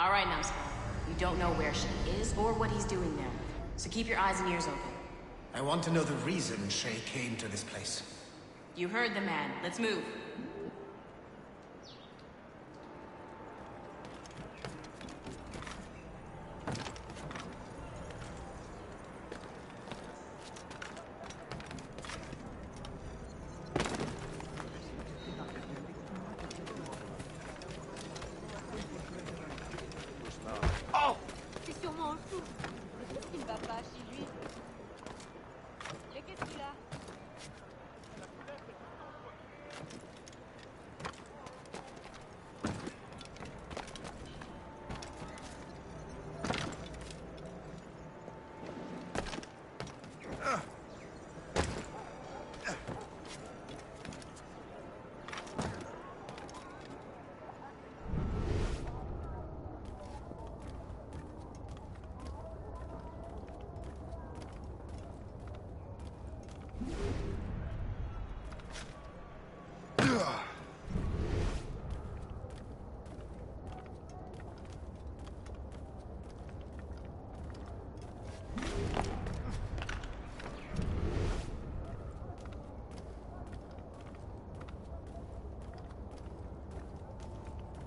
All right, numbskull. You don't know where she is or what he's doing there. So keep your eyes and ears open. I want to know the reason Shay came to this place. You heard the man. Let's move.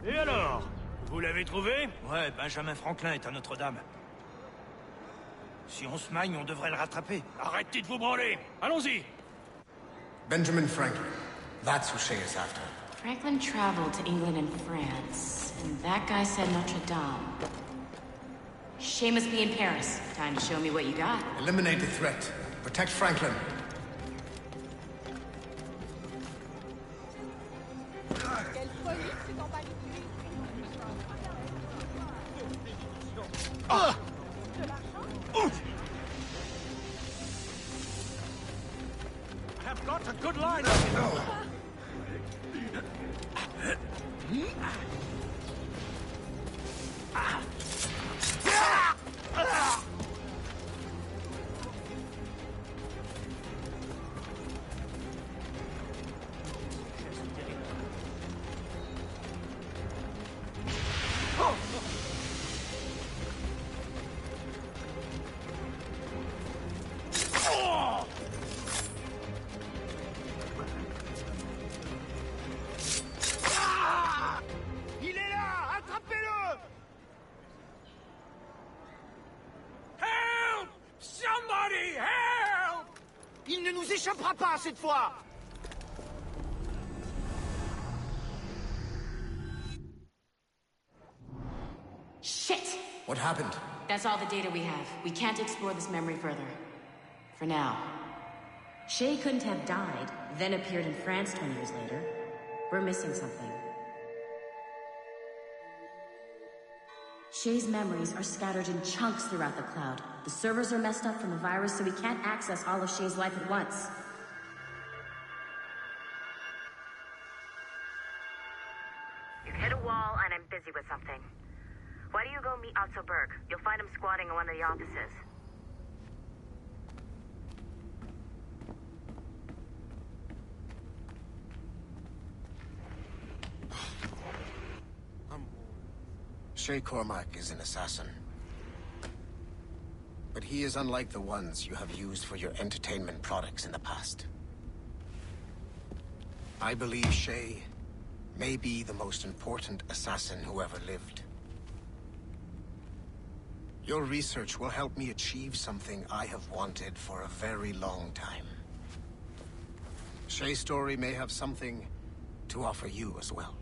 Et alors? Vous l'avez trouvé? Ouais, Benjamin Franklin est à Notre-Dame. Si on se magne, on devrait le rattraper. Arrêtez de vous branler! Allons-y! Benjamin Franklin. That's who Shay is after. Franklin traveled to England and France, and that guy said Notre Dame. Shay must be in Paris. Time to show me what you got. Eliminate the threat. Protect Franklin. I've got a good line. Il est là! Attrapez-le! Help! Somebody help! Il ne nous échappera pas cette fois! Shit! What happened? That's all the data we have. We can't explore this memory further. For now. Shay couldn't have died, then appeared in France 20 years later. We're missing something. Shay's memories are scattered in chunks throughout the cloud. The servers are messed up from the virus, so we can't access all of Shay's life at once. You've hit a wall, and I'm busy with something. Why do you go meet Otto Berg? You'll find him squatting in one of the offices. Shay Cormac is an assassin. But he is unlike the ones you have used for your entertainment products in the past. I believe Shay may be the most important assassin who ever lived. Your research will help me achieve something I have wanted for a very long time. Shay's story may have something to offer you as well.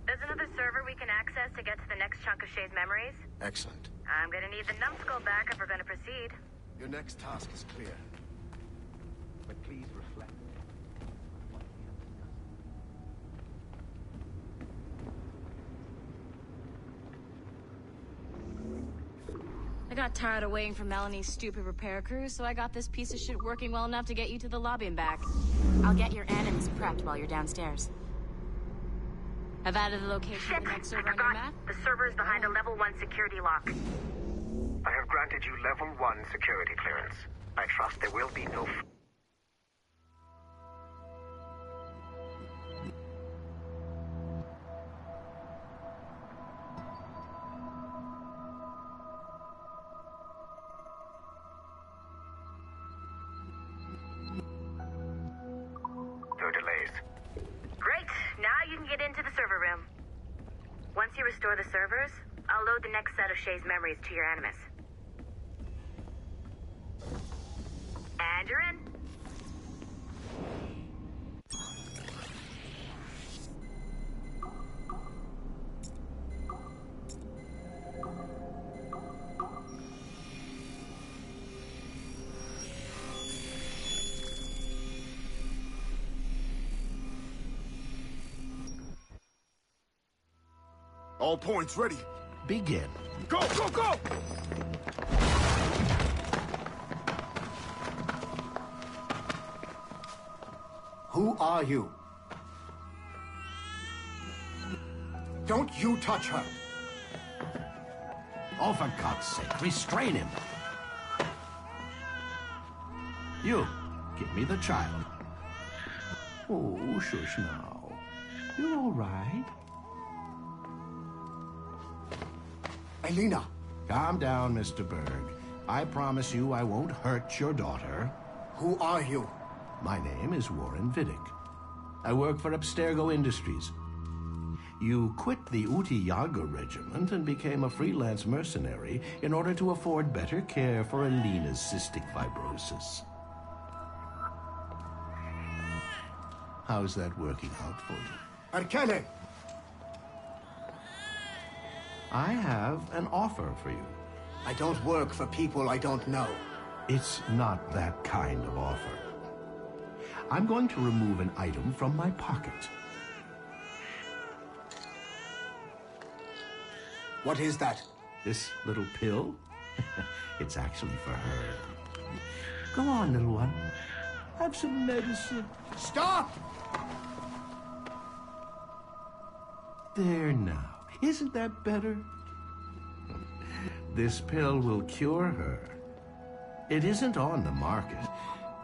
There's another server we can access to get to the next chunk of Shay's memories. Excellent. I'm gonna need the numbskull back if we're gonna proceed. Your next task is clear. But please reflect. I got tired of waiting for Melanie's stupid repair crew, so I got this piece of shit working well enough to get you to the lobby and back. I'll get your animus prepped while you're downstairs. I've added the location of the next server on your map. The server is behind a level 1 security lock. I have granted you level 1 security clearance. I trust there will be no... restore the servers, I'll load the next set of Shay's memories to your Animus. And you're in. All points ready. Begin. Go, go, go! Who are you? Don't you touch her! Oh, for God's sake, restrain him. You, give me the child. Oh, shush now. You're all right. Elena! Calm down, Mr. Berg. I promise you I won't hurt your daughter. Who are you? My name is Warren Vidic. I work for Abstergo Industries. You quit the Uti Yaga regiment and became a freelance mercenary in order to afford better care for Alina's cystic fibrosis. How's that working out for you? Arkele! I have an offer for you. I don't work for people I don't know. It's not that kind of offer. I'm going to remove an item from my pocket. What is that? This little pill? It's actually for her. Go on, little one. Have some medicine. Stop! There now. Isn't that better? This pill will cure her. It isn't on the market,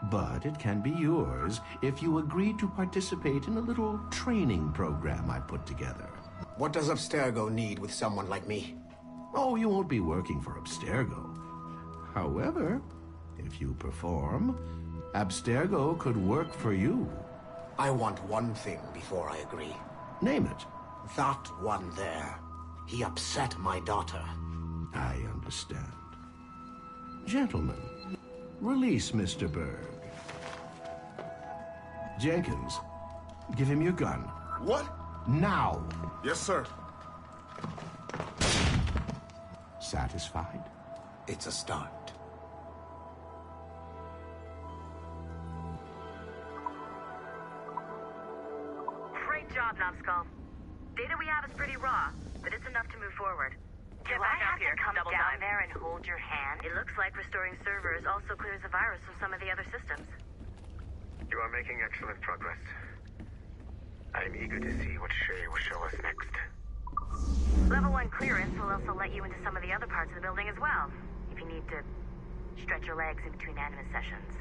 but it can be yours if you agree to participate in a little training program I put together. What does Abstergo need with someone like me? Oh, you won't be working for Abstergo. However, if you perform, Abstergo could work for you. I want one thing before I agree. Name it. That one there. He upset my daughter. I understand. Gentlemen, release Mr. Berg. Jenkins, give him your gun. What? Now! Yes, sir. Satisfied? It's a start. Great job, Numbskull. Data we have is pretty raw, but it's enough to move forward. Get back up here, come down there and hold your hand? It looks like restoring servers also clears the virus from some of the other systems. You are making excellent progress. I am eager to see what Shay will show us next. Level 1 clearance will also let you into some of the other parts of the building as well, if you need to stretch your legs in between Animus sessions.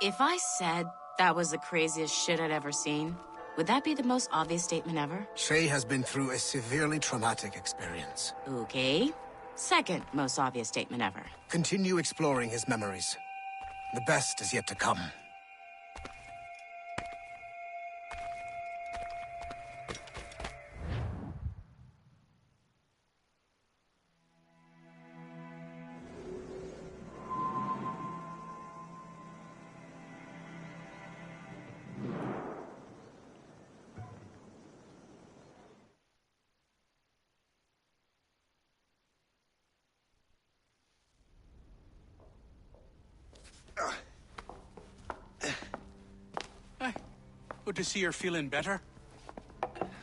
If I said that was the craziest shit I'd ever seen, would that be the most obvious statement ever? Shay has been through a severely traumatic experience. Okay. Second most obvious statement ever. Continue exploring his memories. The best is yet to come. Good to see you're feeling better.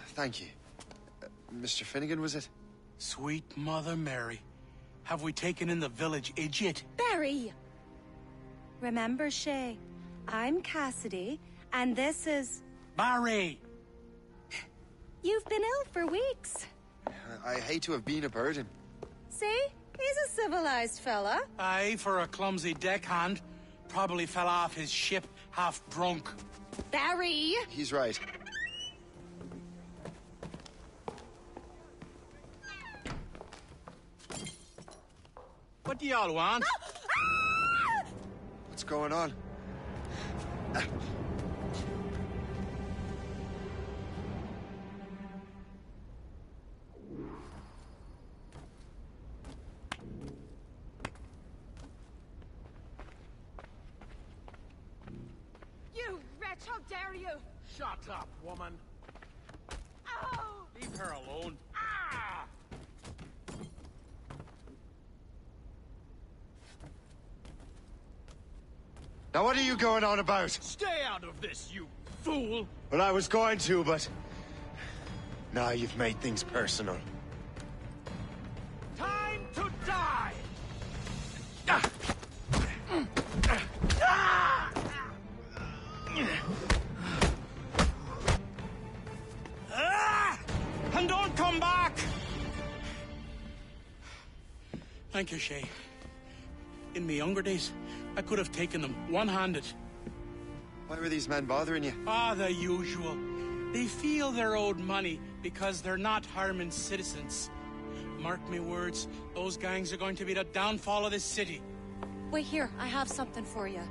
Thank you. Mr. Finnegan, was it? Sweet Mother Mary. Have we taken in the village idiot? Barry! Remember, Shay, I'm Cassidy, and this is... Barry! You've been ill for weeks. I hate to have been a burden. See? He's a civilized fella. Aye, for a clumsy deckhand. Probably fell off his ship, half drunk. Barry! He's right. What do y'all want? What's going on? You wretch, how dare you! Shut up, woman. Oh! Leave her alone. Ah! Now what are you going on about? Stay out of this, you fool! Well, I was going to, but... Now you've made things personal. Time to die! And don't come back! Thank you, Shay. In my younger days, I could have taken them one-handed. Why were these men bothering you? Ah, the usual. They feel they're owed money because they're not harming citizens. Mark me words, those gangs are going to be the downfall of this city. Wait here, I have something for you.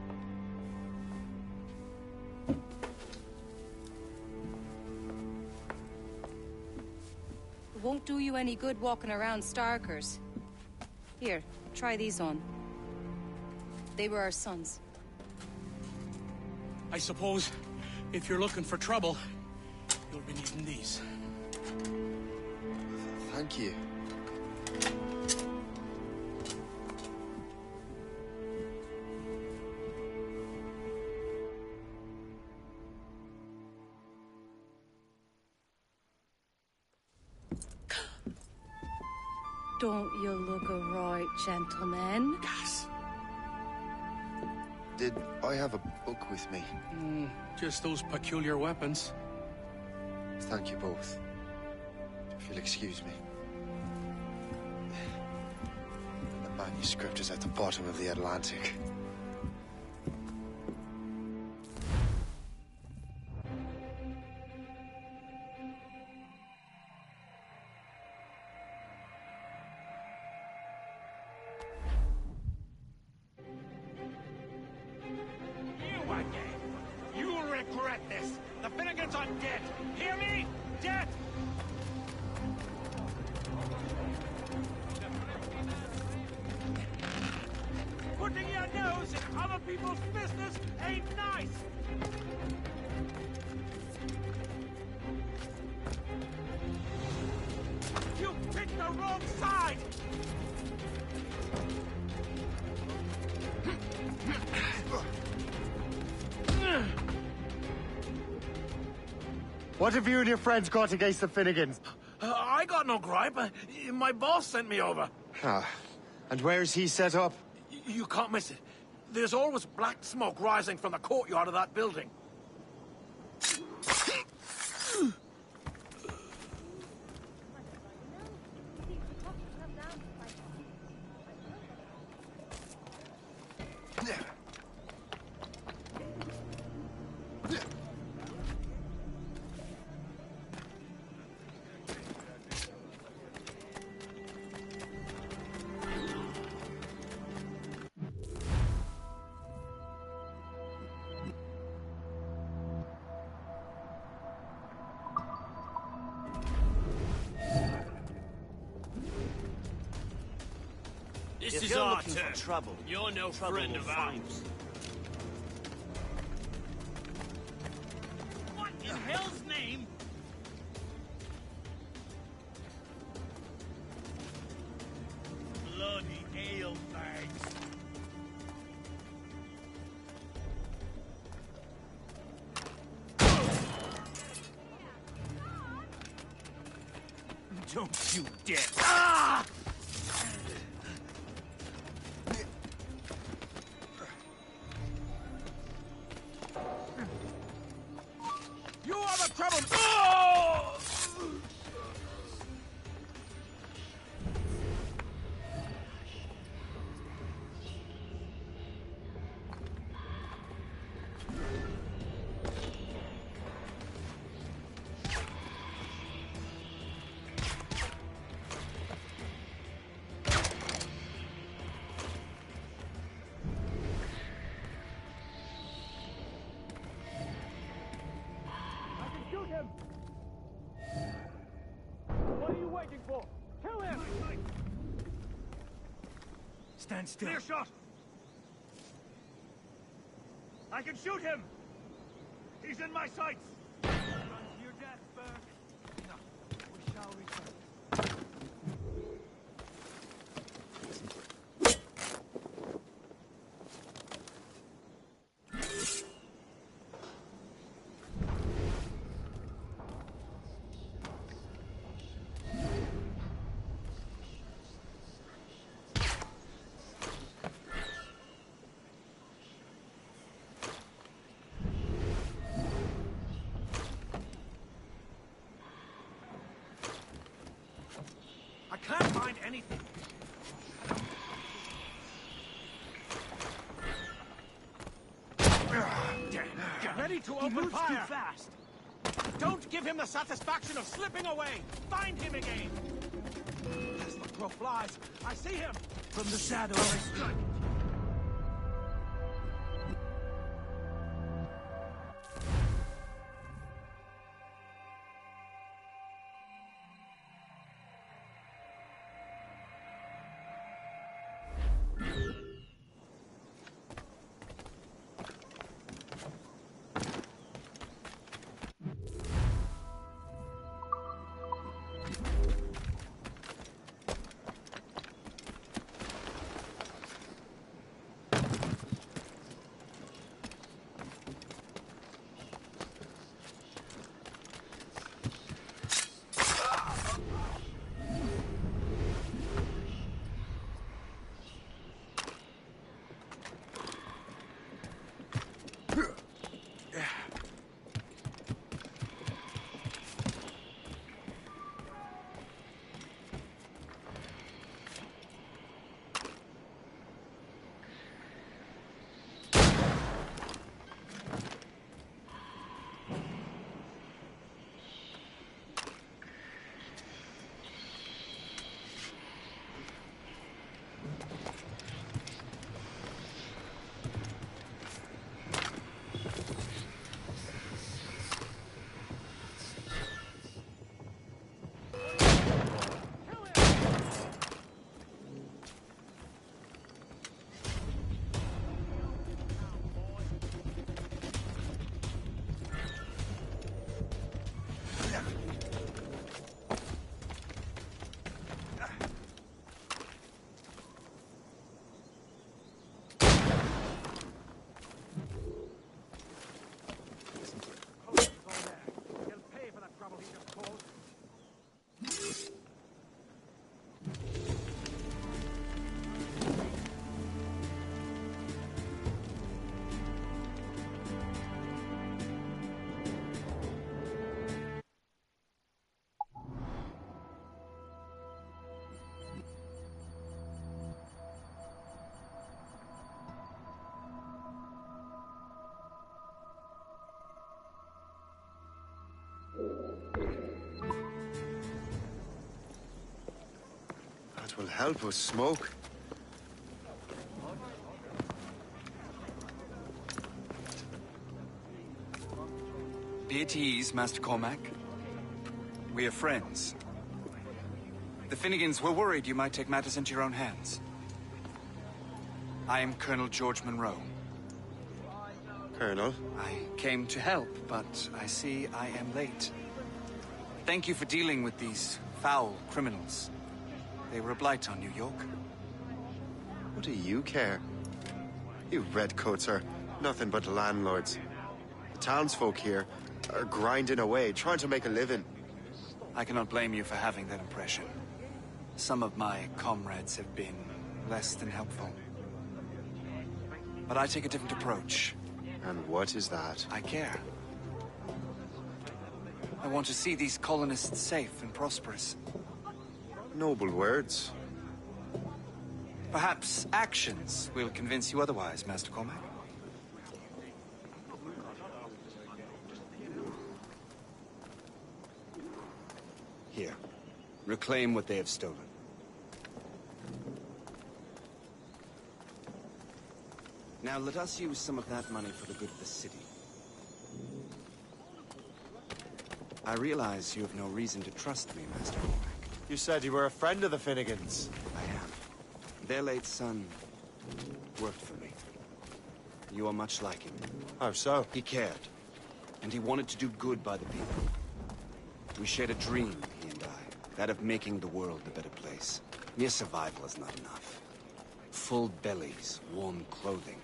It won't do you any good walking around Starkers. Here, try these on. They were our sons. I suppose, if you're looking for trouble, you'll be needing these. Thank you. Don't you look a right gentleman? Gas. Did I have a book with me? Just those peculiar weapons. Thank you both. If you'll excuse me. The manuscript is at the bottom of the Atlantic. You again! You'll regret this! The Finnegans are dead! Hear me? Dead! Putting your nose in other people's business ain't nice! You picked the wrong side! What have you and your friends got against the Finnegans? I got no gripe. My boss sent me over. Ah, and where's he set up? You can't miss it. There's always black smoke rising from the courtyard of that building. This is our turn. Trouble. You're no friend of ours. What in hell's name? Bloody ale bags. Don't you dare! Ah! You are the trouble! Oh! Shoot him! What are you waiting for? Kill him! Stand still. Clear shot! I can shoot him! He's in my sights! Run to your death, Burke. No, we shall return. I can't find anything. Get ready to open fire. Too fast. Don't give him the satisfaction of slipping away. Find him again. As the crow flies, I see him. From the shadow, I strike. That will help us smoke. Be at ease, Master Cormac. We are friends. The Finnegans were worried you might take matters into your own hands. I am Colonel George Monroe. Colonel? I came to help, but I see I am late. Thank you for dealing with these foul criminals. They were a blight on New York. What do you care? You redcoats are nothing but landlords. The townsfolk here are grinding away, trying to make a living. I cannot blame you for having that impression. Some of my comrades have been less than helpful. But I take a different approach. And what is that? I care. I want to see these colonists safe and prosperous. Noble words. Perhaps actions will convince you otherwise, Master Cormac. Here. Reclaim what they have stolen. Now let us use some of that money for the good of the city. I realize you have no reason to trust me, Master Cormac. You said you were a friend of the Finnegans. I am. Their late son worked for me. You are much like him. How so? He cared, and he wanted to do good by the people. We shared a dream, he and I, that of making the world a better place. Mere survival is not enough. Full bellies, warm clothing.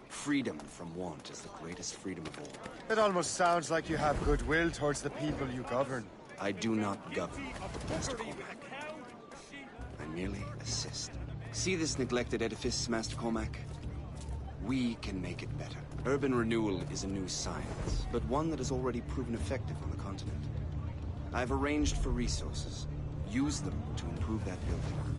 Freedom from want is the greatest freedom of all. It almost sounds like you have goodwill towards the people you govern. I do not govern, Master Cormac. I merely assist. See this neglected edifice, Master Cormac? We can make it better. Urban renewal is a new science, but one that has already proven effective on the continent. I've arranged for resources. Use them to improve that building.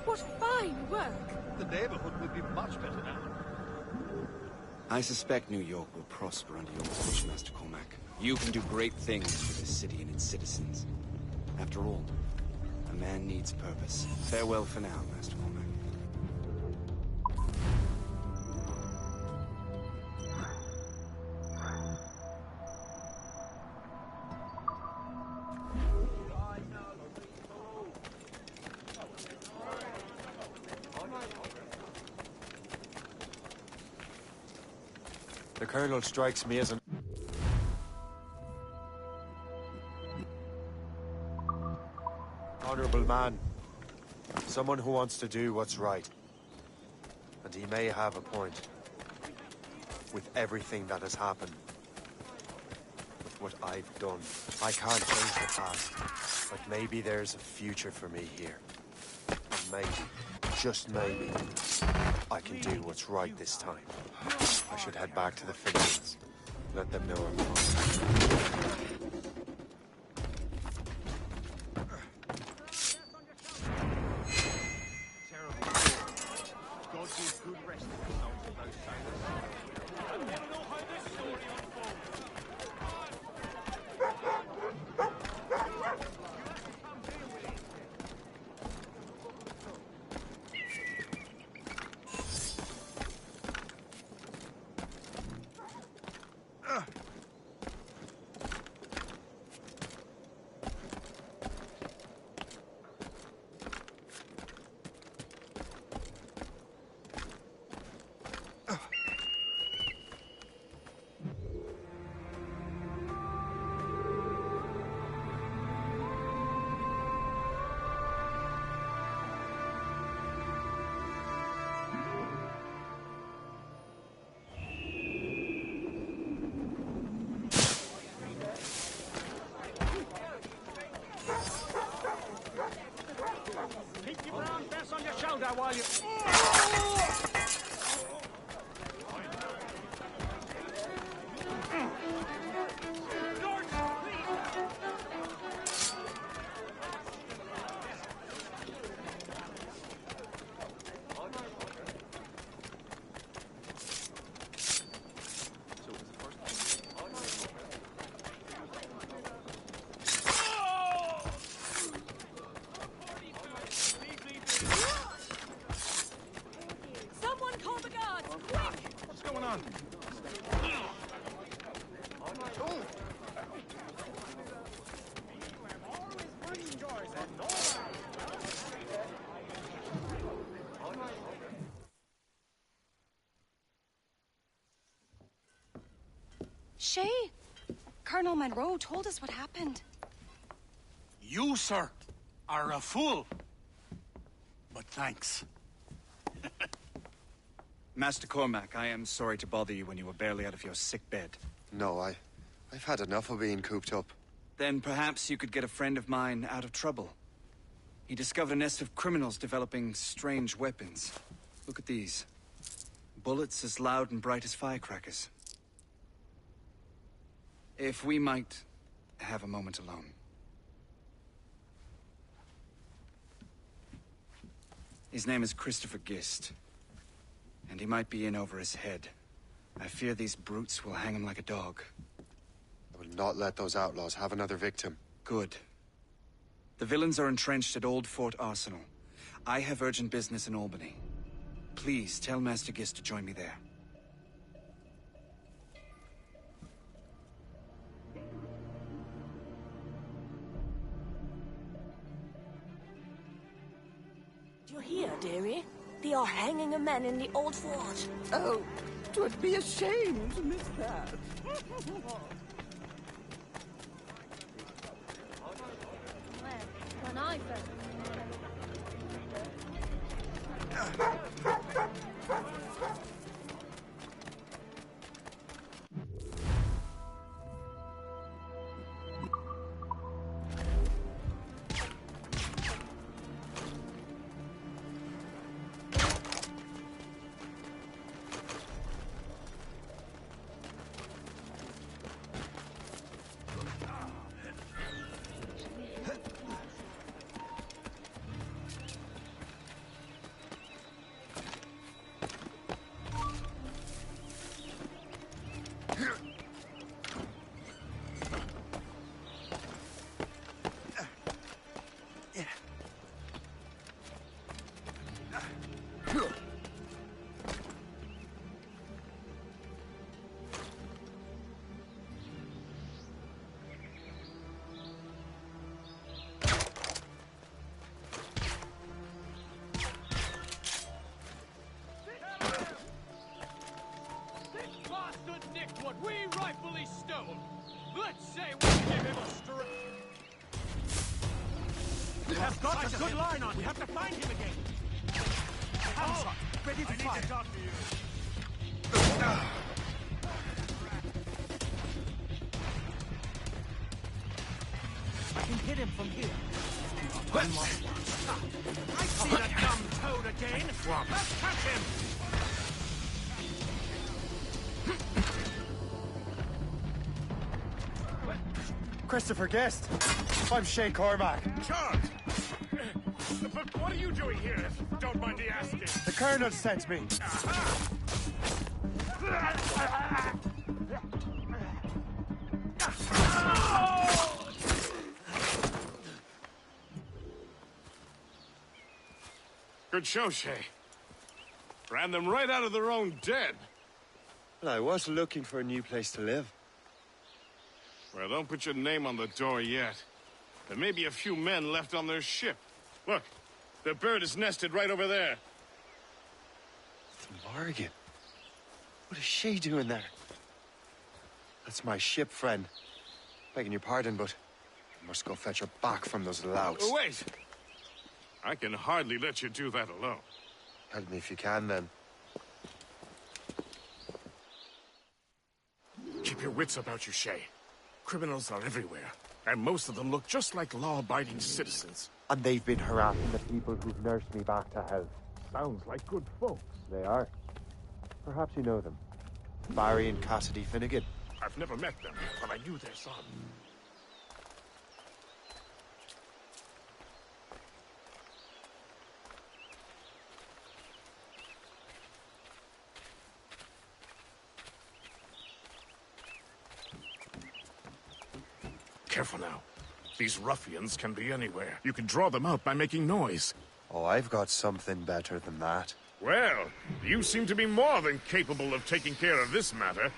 What fine work! The neighborhood will be much better now. I suspect New York will prosper under your watch, Master Cormac. You can do great things for this city and its citizens. After all, a man needs purpose. Farewell for now, Master Cormac. The Colonel strikes me as an honorable man. Someone who wants to do what's right. And he may have a point. With everything that has happened. With what I've done. I can't change the past. But maybe there's a future for me here. And maybe, just maybe, I can do what's right this time. I should head back to the Finnegans. Let them know I'm home. While you... Shay, Colonel Monroe told us what happened. You, sir, are a fool. But thanks. Master Cormac, I am sorry to bother you when you were barely out of your sick bed. No, I've had enough of being cooped up. Then perhaps you could get a friend of mine out of trouble. He discovered a nest of criminals developing strange weapons. Look at these. Bullets as loud and bright as firecrackers. If we might have a moment alone. His name is Christopher Gist. And he might be in over his head. I fear these brutes will hang him like a dog. I will not let those outlaws have another victim. Good. The villains are entrenched at Old Fort Arsenal. I have urgent business in Albany. Please tell Master Gist to join me there. Do you hear, dearie? They are hanging a man in the old fort. Oh, 'twould be a shame to miss that. When I first... What we rightfully stole. Let's say we give him a We have got a good line on. We have to find him again. Hamza, ready to fire. I need to talk to you. I can hit him from here. I see that dumb toad again. Let's catch him. Christopher Guest. I'm Shay Cormac. Charles! But what are you doing here, if you don't mind me asking? The Colonel sent me. Good show, Shay. Ran them right out of their own den. Well, I was looking for a new place to live. Well, don't put your name on the door yet. There may be a few men left on their ship. Look, the bird is nested right over there. It's Morgan. What is she doing there? That's my ship, friend. Begging your pardon, but I must go fetch her back from those louts. Oh, wait! I can hardly let you do that alone. Help me if you can, then. Keep your wits about you, Shay. Criminals are everywhere, and most of them look just like law-abiding citizens. And they've been harassing the people who've nursed me back to health. Sounds like good folks. They are. Perhaps you know them. Barry and Cassidy Finnegan. I've never met them, but I knew their son. Careful now. These ruffians can be anywhere. You can draw them out by making noise. Oh, I've got something better than that. Well, you seem to be more than capable of taking care of this matter.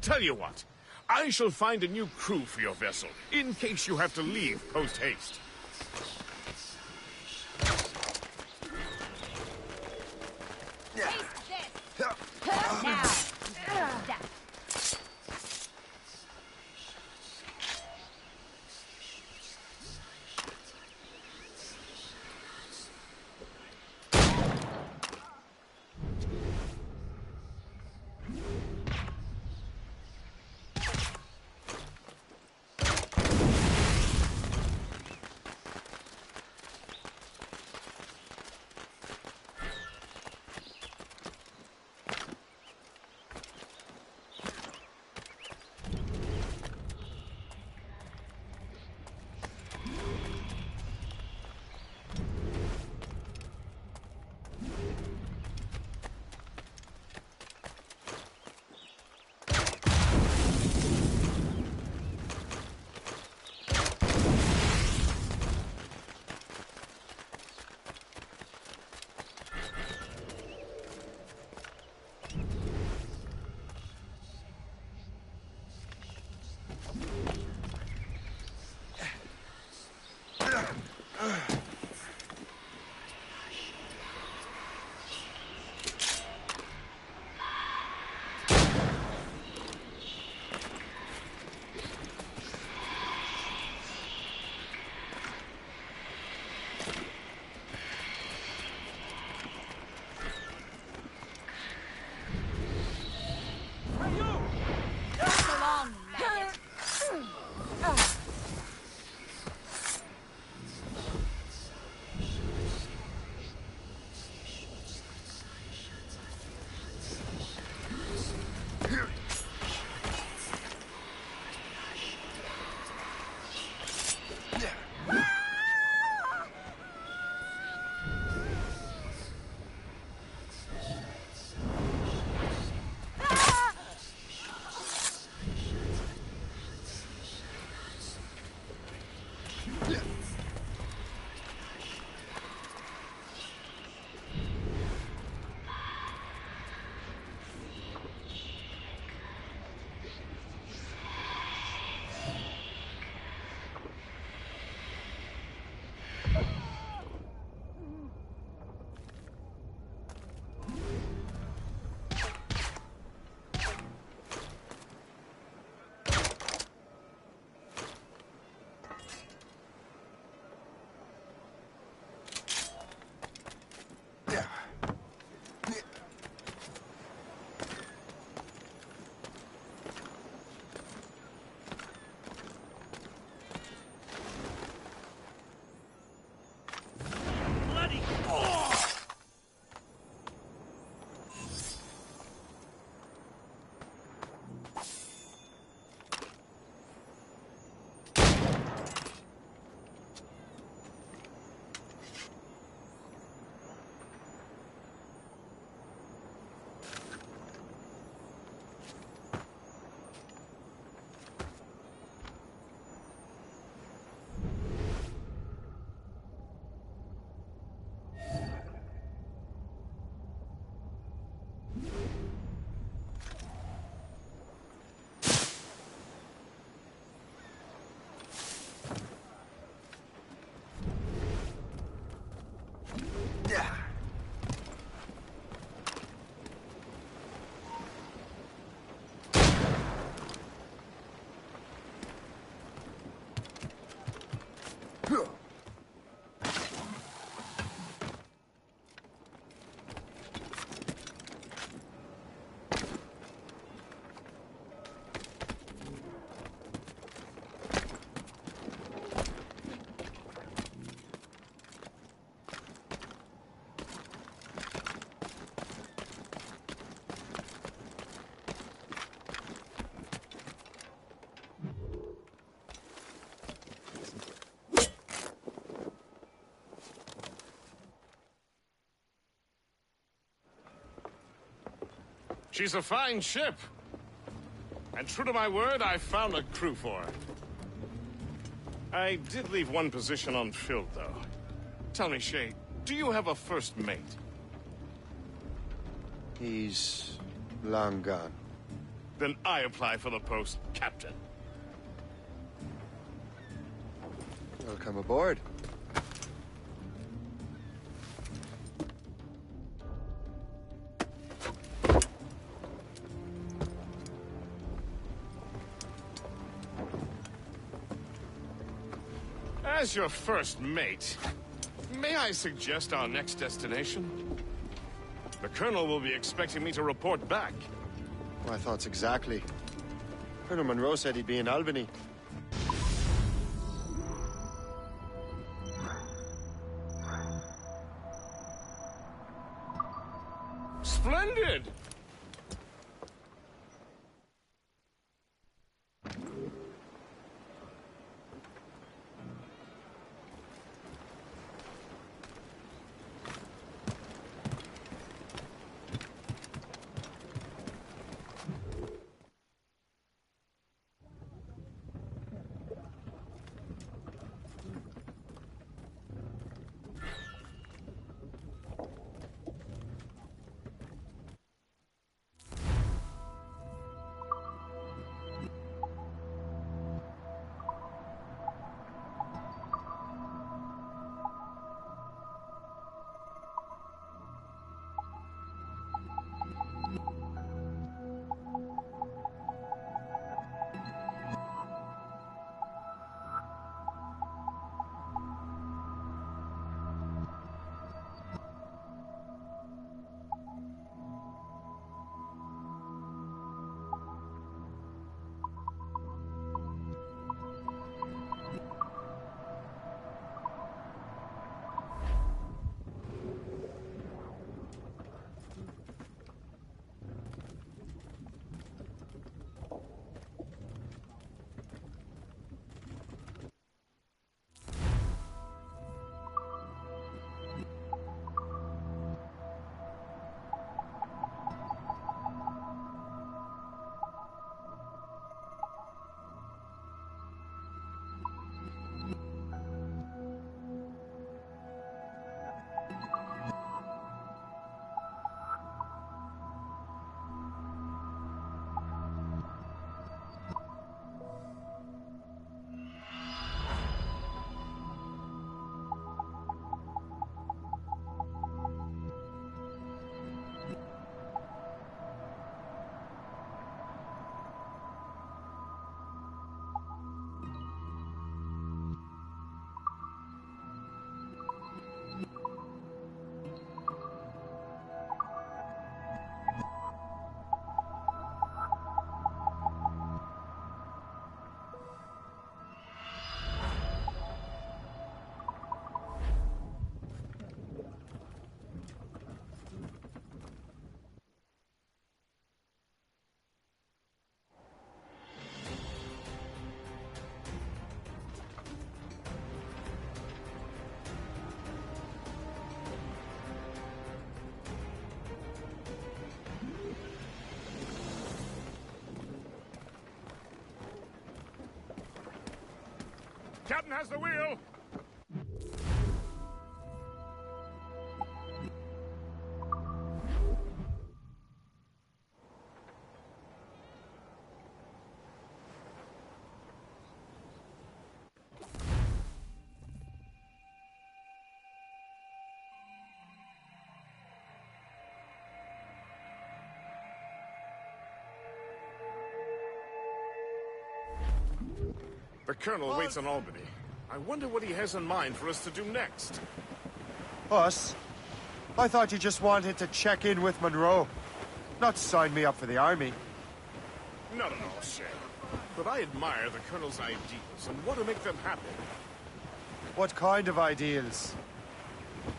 Tell you what. I shall find a new crew for your vessel, in case you have to leave post-haste. She's a fine ship. And true to my word, I found a crew for her. I did leave one position unfilled, though. Tell me, Shay, do you have a first mate? He's long gone. Then I apply for the post, Captain. Welcome aboard. As your first mate, may I suggest our next destination? The Colonel will be expecting me to report back. My thoughts exactly. Colonel Monroe said he'd be in Albany. Splendid! Captain has the wheel! The Colonel waits on Albany. I wonder what he has in mind for us to do next. Us? I thought you just wanted to check in with Monroe. Not sign me up for the army. Not at all, Shay. But I admire the Colonel's ideals and want to make them happen. What kind of ideals?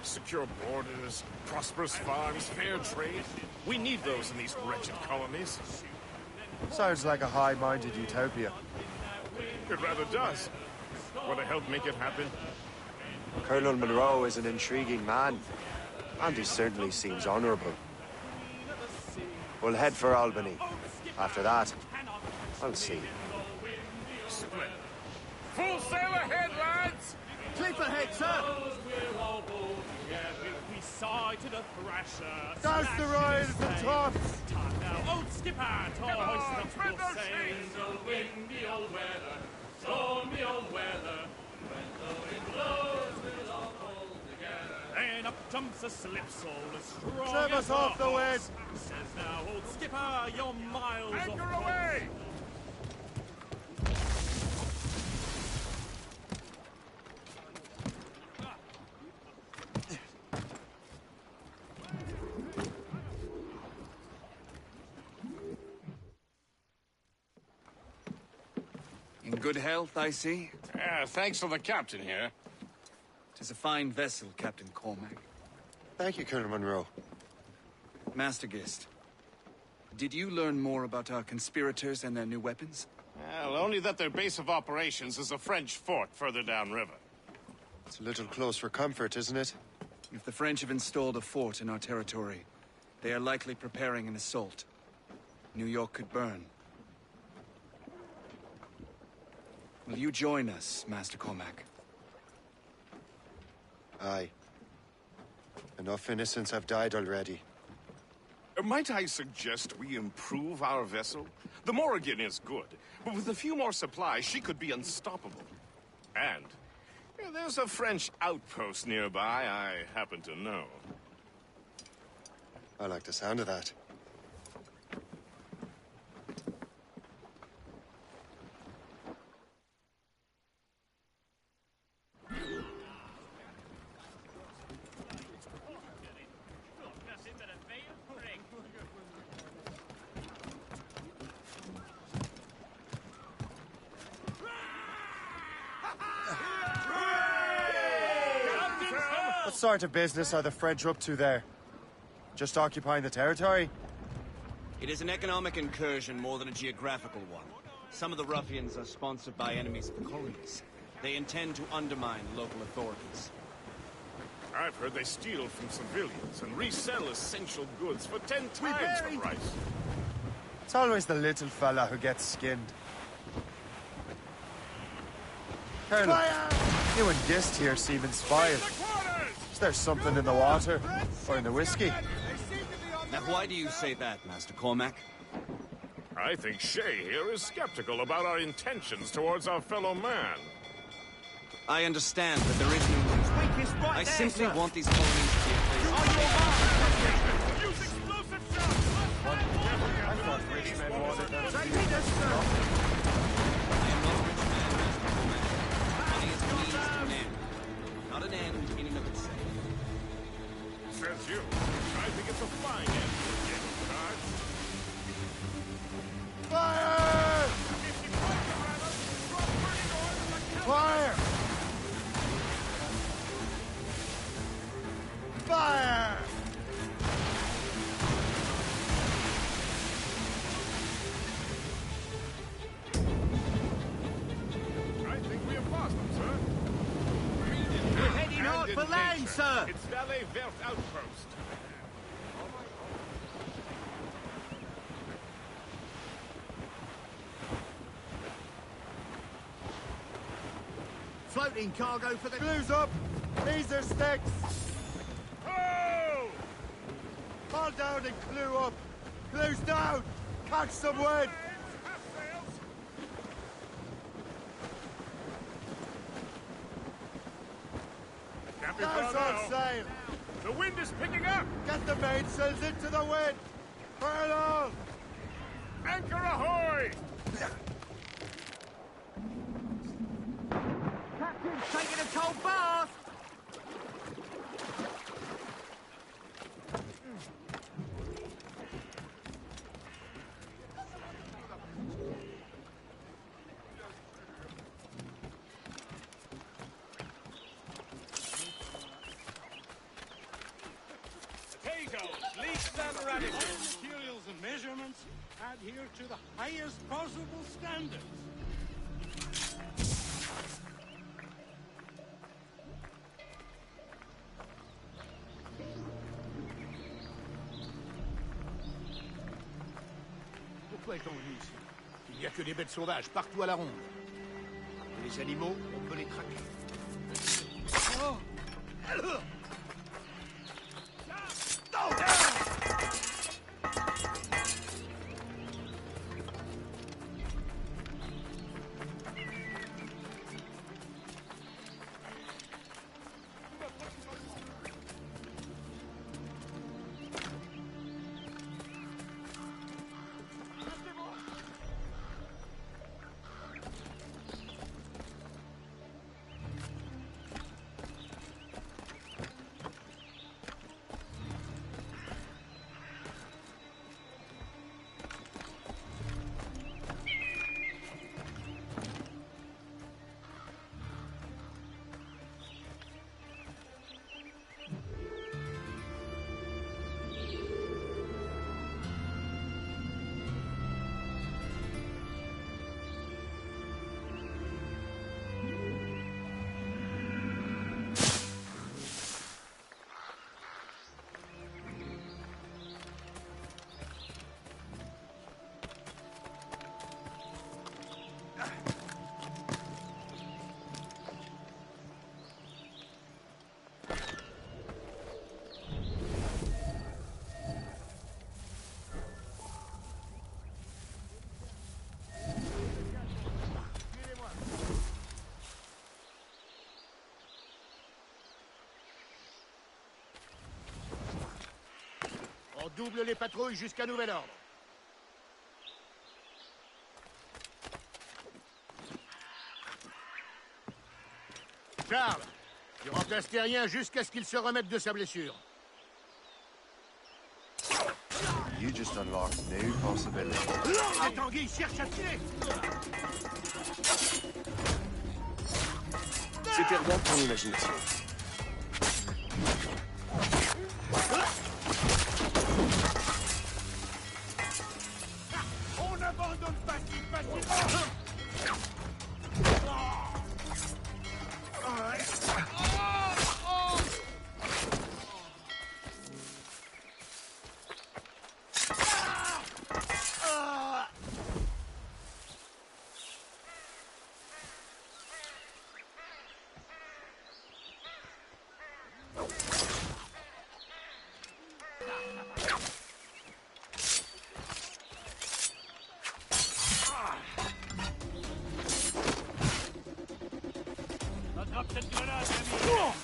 Secure borders, prosperous farms, fair trade. We need those in these wretched colonies. Sounds like a high-minded utopia. It rather does. Want to help make it happen? Colonel Monroe is an intriguing man, and he certainly seems honorable. We'll head for Albany. After that, I'll see. Split. Full sail ahead, lads! Cliff ahead, sir! We sighted a thrasher. Douse the royals and tops! Time now, old skipper, to Come on, hoist up spread your those sails. sails. Windy old weather, stormy old weather. When the wind blows, we'll all hold together. And up jumps a slipsail as strong Serve as us off the wind! Says now, old skipper, you're miles off. Anchor away! good health, I see. Yeah, thanks to the captain here. 'Tis a fine vessel, Captain Cormac. Thank you, Colonel Monroe. Master Gist, did you learn more about our conspirators and their new weapons? Well, only that their base of operations is a French fort further downriver. It's a little close for comfort, isn't it? If the French have installed a fort in our territory, they are likely preparing an assault. New York could burn. Will you join us, Master Cormac? Aye. Enough innocents have died already. Might I suggest we improve our vessel? The Morrigan is good, but with a few more supplies, she could be unstoppable. And there's a French outpost nearby I happen to know. I like the sound of that. What sort of business are the French up to there? Just occupying the territory? It is an economic incursion more than a geographical one. Some of the ruffians are sponsored by enemies of the colonies. They intend to undermine local authorities. I've heard they steal from civilians and resell essential goods for 10 times the price. It's always the little fella who gets skinned. Colonel, you and Gist here seem inspired. Is there something in the water? Or in the whiskey? Now why do you say that, Master Cormac? I think Shay here is skeptical about our intentions towards our fellow man. I understand that there is no news. I simply want these colonies to be a place. Use explosive shots! I thought rich men wanted them to I am not a rich man, Master Cormac. Money is a means to an end, not an end in and of itself. Says you. I think it's a fine end to a game of cards. Fire! Fire! Fire! I think we have lost them, sir. We're heading out for land, sir! It's Valley Vert Outpost. Floating cargo for the... Glue's up! These are sticks! Oh! Fall down and glue up! Glue's down! Catch some wind! Now's on sail! The wind is picking up! Get the mainsails into the wind! Furl on! Anchor ahoy! Captain's taking a cold bath! Potatoes, leeks and radishes. Materials and measurements adhere to the highest possible standards. Pourquoi est-on venu ici? Il n'y a que des bêtes sauvages partout à la ronde. Et les animaux, on peut les traquer. Oh! double les patrouilles jusqu'à nouvel ordre. Charles, tu remplaces Terrien jusqu'à ce qu'il se remette de sa blessure. You just unlocked new possibilities. La Tanguy cherche à tirer. C'était rien de ton imagination. On n'abandonne pas si facilement. Attrape cette grenade, ami!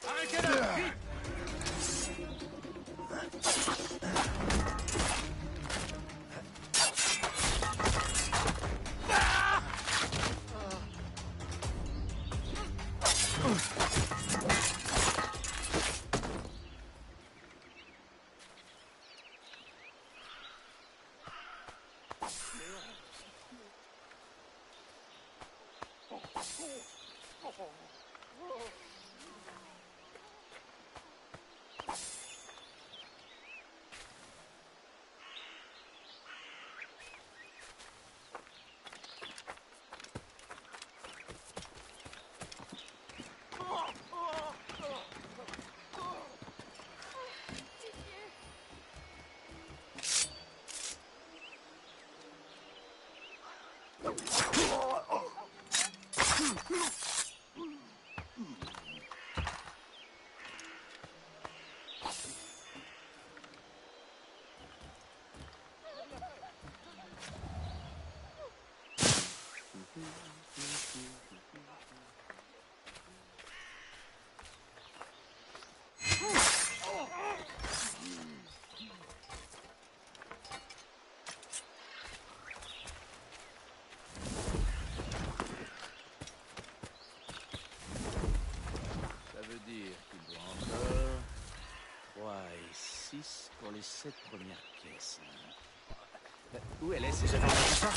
Arrêtez-le, vite! Pour les 7 premières pièces. Où elle est, c'est cette ça?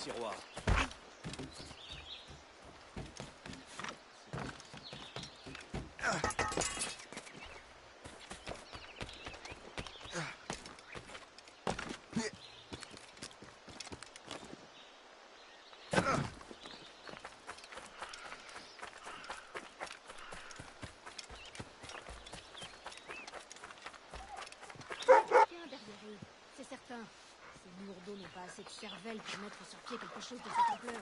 tiroir. C'est certain. Ces lourdeaux n'ont pas assez de cervelle pour mettre sur pied quelque chose de cette ampleur.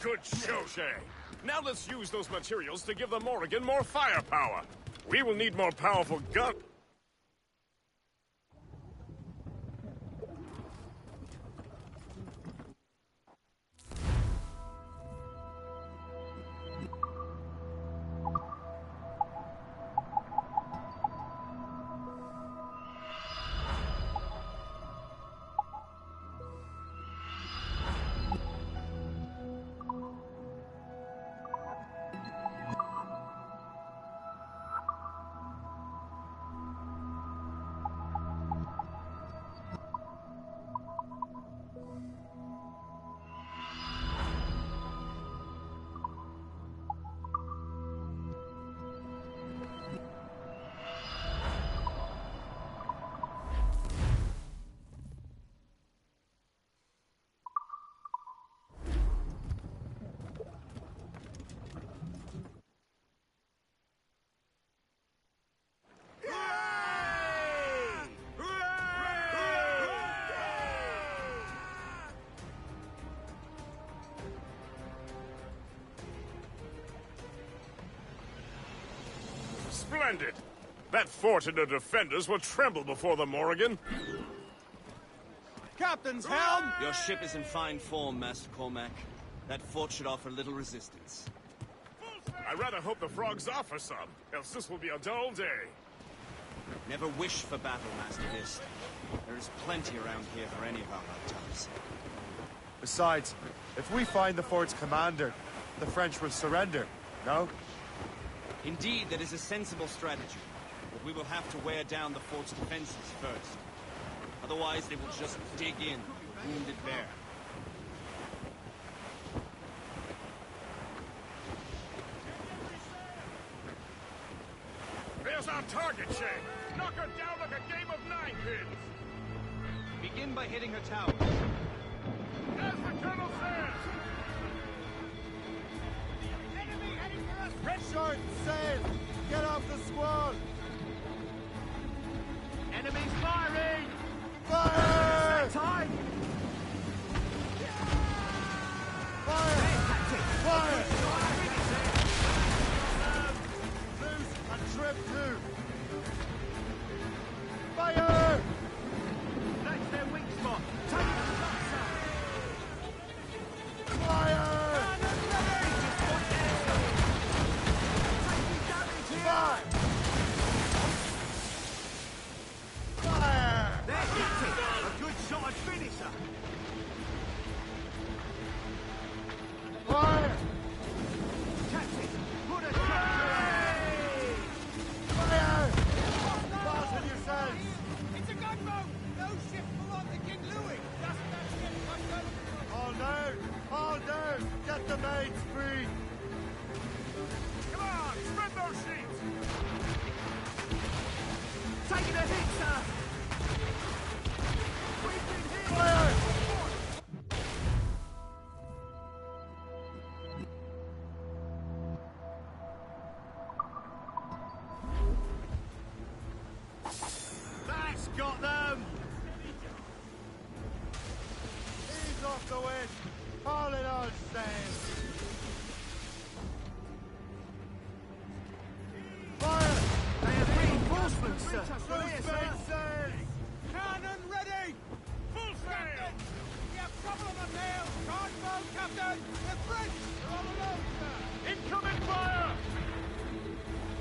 Good show, Shay. Now let's use those materials to give the Morrigan more firepower. We will need more powerful guns. Splendid! That fort and the defenders will tremble before the Morrigan. Captain's helm! Your ship is in fine form, Master Cormac. That fort should offer little resistance. I rather hope the frogs offer some, else this will be a dull day. Never wish for battle, Master Fist. There is plenty around here for any of our lifetimes. Besides, if we find the fort's commander, the French will surrender, no? Indeed, that is a sensible strategy. But we will have to wear down the fort's defenses first. Otherwise, they will just dig in, wounded bare. There's our target, Shay. Knock her down like a game of 9-pins. Begin by hitting her tower. As the Colonel says! Enemy heading for us! Red short, sail! Get off the squall! Enemies firing! Fire! Time! Fire! Fire! Loose and trip too! Fire! That's their weak spot! Take the Fire! Fire! Fire! They're hitting! A good shot and finisher! Fire! Captain, put a tractor! Fire! Fasten yourselves! It's a gunboat! No ship belongs to King Louis! That's that ship! All down! All down! Get the mates free! Come on, spread those sheets! Taking a hit, sir! Fire! That's got them! Ease off the wind! Haul it all sails! Fire! They have reinforcements, sir! Loose mainsails! Cannon ready! Full sail! We have trouble on the nail! Can't go, Captain! The French are all alone, sir! Incoming fire!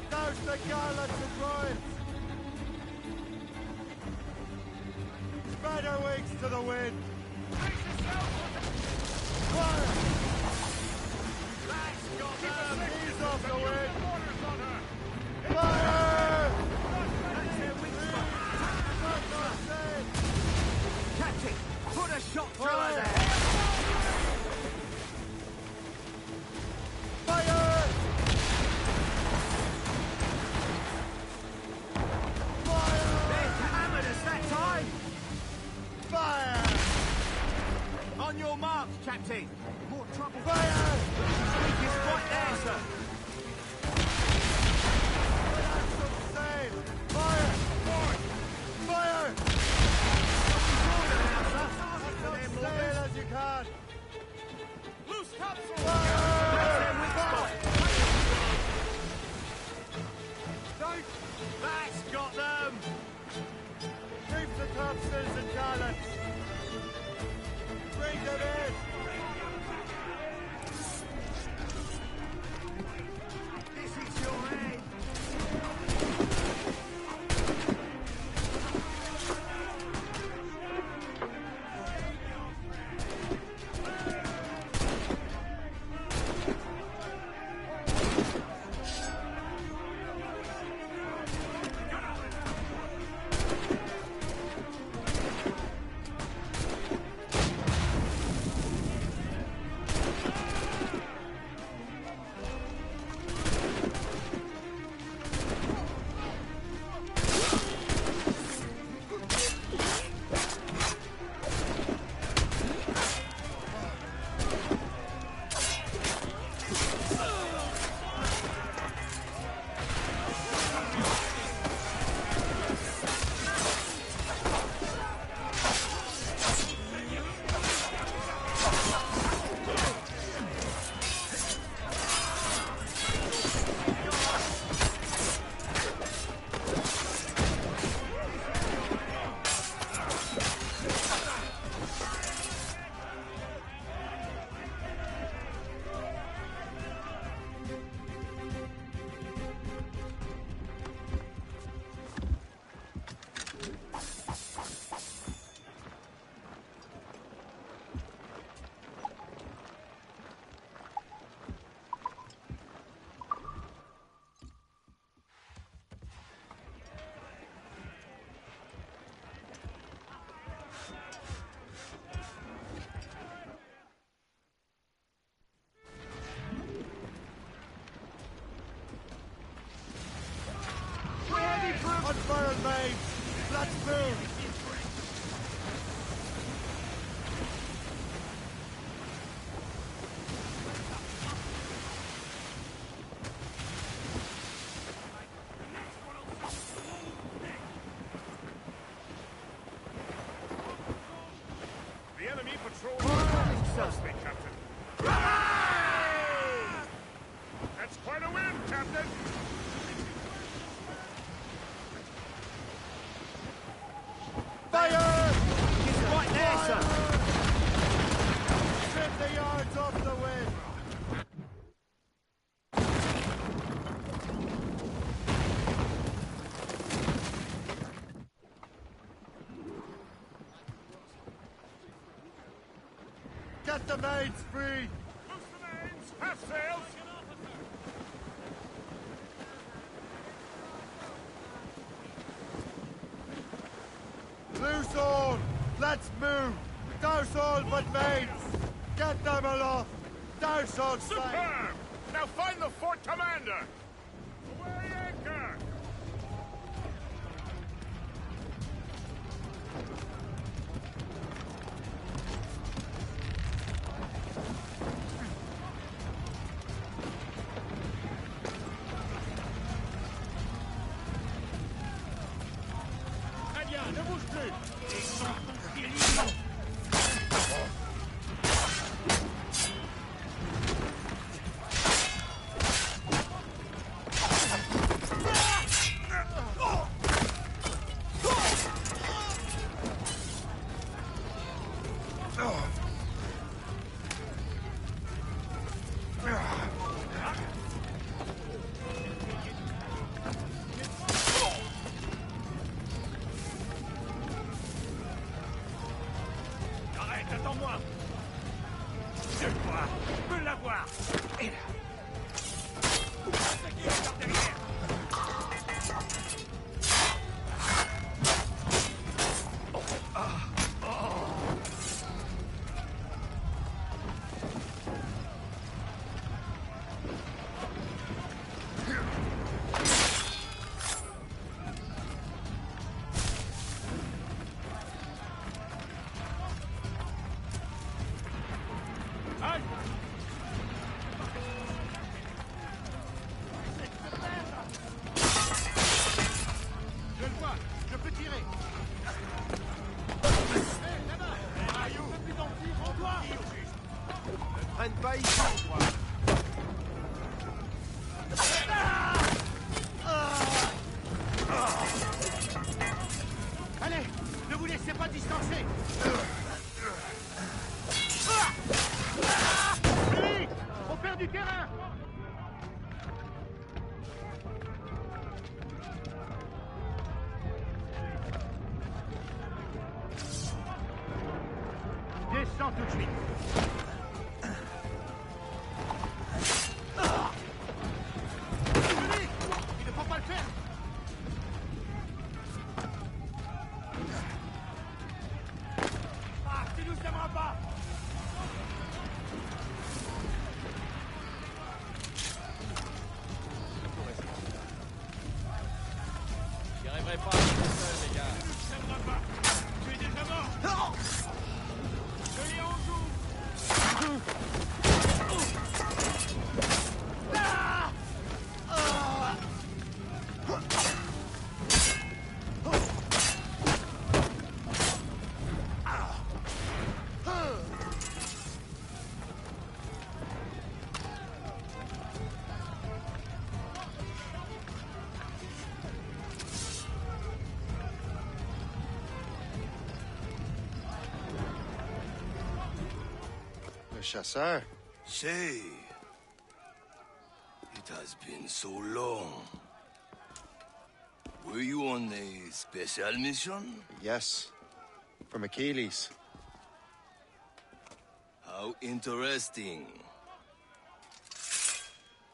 Douse the gallants and royals! Spread our wings to the wind! Brace yourself! Fire! That's got He's off the wind! Captain, put a shot through her there! Fire! They're hammered us that time! Fire! On your mark, Captain! More trouble! Fire! Weak is right there, sir! Save! Fire! Fire! Sail as you can! Loose topsail! That's got them! Keep the topsails and gallants! Bring them in! This is your end! On fire, mate! Let's move! The enemy patrol. Trust me, Captain. That's quite a win, Captain. Fire! He's right there, sir! Strip the yards off the wind! Get the maids free! Loose the mains, half sails. Loose all! Let's move! Douse all but maids! Get them aloft! Douse all sail! Superb! Now find the fort commander. Away anchor. Anya, ne bouge plus! Attends-moi. Je crois, je peux l'avoir. Et là. prennent pas ici, quoi. Allez, ne vous laissez pas distancer. Vite, on perd du terrain. Descends tout de suite. Vite, il ne faut pas le faire. Ah, tu nous aimeras pas. J'y arriverai pas à tout seul, les gars. Tu nous aimeras pas. Tu es déjà mort. Non. Je l'ai en joue. Le chasseur. Shay, it has been so long. Were you on a special mission? Yes. From Achilles. How interesting.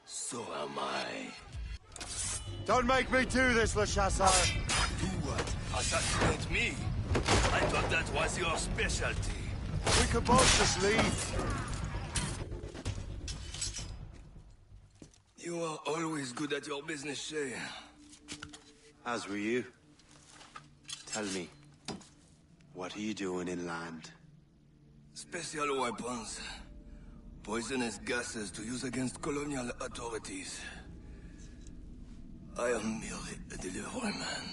So am I. Don't make me do this, Le Chasseur. Do what? Assassinate me? I thought that was your specialty. We could both just leave. You are always good at your business, Shay. As were you. Tell me, what are you doing inland? Special weapons. Poisonous gases to use against colonial authorities. I am merely a delivery man.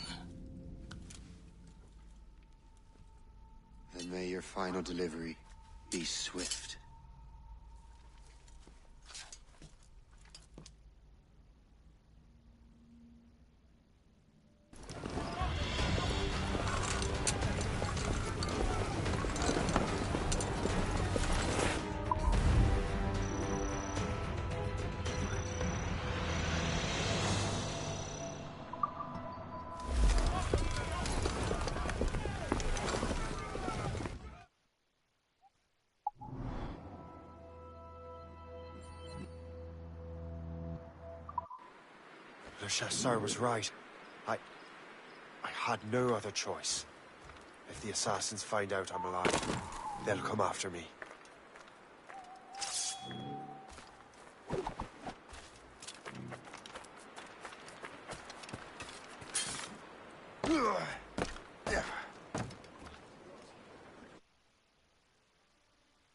Then may your final delivery be swift. Le Chasseur was right. I had no other choice. If the assassins find out I'm alive, they'll come after me.